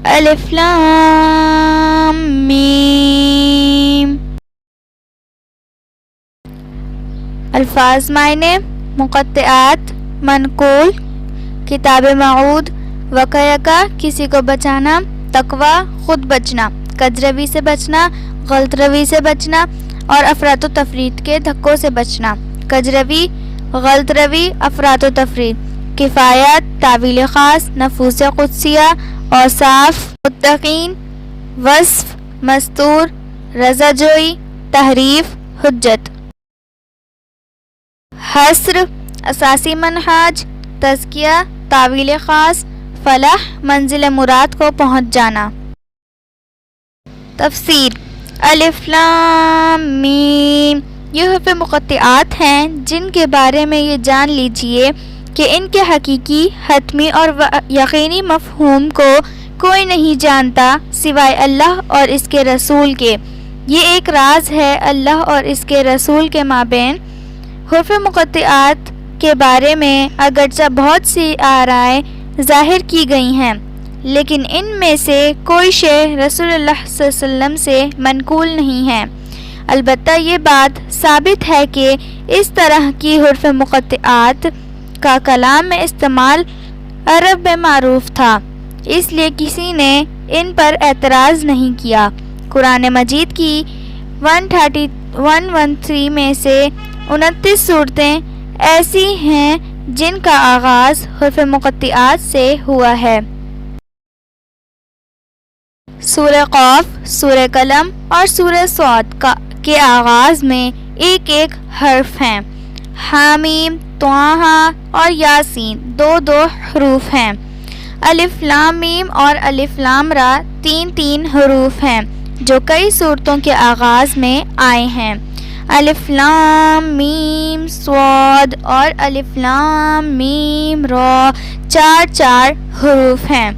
الف لام میم. الفاظ معنی: مقطعات، منقول، کتاب معود، وقیہ کسی کو بچانا، تقوی خود بچنا، کجروی سے بچنا، غلط روی سے بچنا اور افراط و تفریط کے دھکوں سے بچنا. کجروی، غلط روی، افراط و تفریط. کفایت، تعویل خاص، نفوس قدسیہ، اوصاف، متقین، وصف، مستور، رضا جوئی، تحریف، حجت. حصر، اساسی منہاج، تزکیہ، تعویل خاص، فلاح، منزل مراد کو پہنچ جانا. تفسیر: الف لام میم یہ حروف مقطعات ہیں جن کے بارے میں یہ جان لیجئے کہ ان کے حقیقی، حتمی اور یقینی مفہوم کو کوئی نہیں جانتا سوائے اللہ اور اس کے رسول کے. یہ ایک راز ہے اللہ اور اس کے رسول کے مابین. حروف مقطعات کے بارے میں اگرچہ بہت سی آرائیں ظاہر کی گئی ہیں، لیکن ان میں سے کوئی شے رسول اللہ صلی اللہ علیہ وسلم سے منقول نہیں ہے. البتہ یہ بات ثابت ہے کہ اس طرح کی حروف مقطعات کا کلام میں استعمال عرب میں معروف تھا، اس لیے کسی نے ان پر اعتراض نہیں کیا. قرآن مجید کی 113 میں سے 29 صورتیں ایسی ہیں جن کا آغاز حروف مقطعات سے ہوا ہے. سورہ قاف، سورہ قلم اور سورہ صاد کے آغاز میں ایک ایک حرف ہیں. حامیم، طٰہٰ اور یاسین دو حروف ہیں. الف لام میم اور الف لام را تین حروف ہیں جو کئی صورتوں کے آغاز میں آئے ہیں. الف لام میم صاد اور الف لام میم را چار حروف ہیں.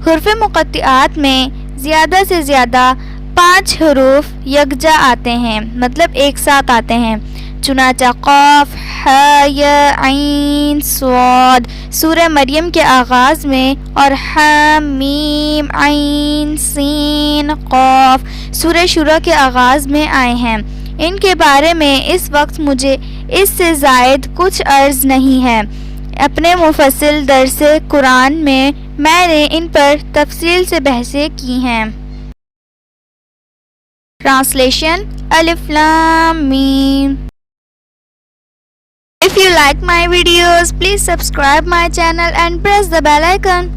حروف مقطعات میں زیادہ سے زیادہ 5 حروف یکجا آتے ہیں، مطلب ایک ساتھ آتے ہیں. چنانچہ قاف، حا، یا، عین، صاد سورہ مریم کے آغاز میں اور حا، میم، عین، سین، قاف سورہ شورى کے آغاز میں آئے ہیں. ان کے بارے میں اس وقت مجھے اس سے زائد کچھ عرض نہیں ہے. اپنے مفصل درس قرآن میں نے ان پر تفصیل سے بحثیں کی ہیں. ٹرانسلیشن: الف لام میم. If you like my videos, please subscribe my channel and press the bell icon.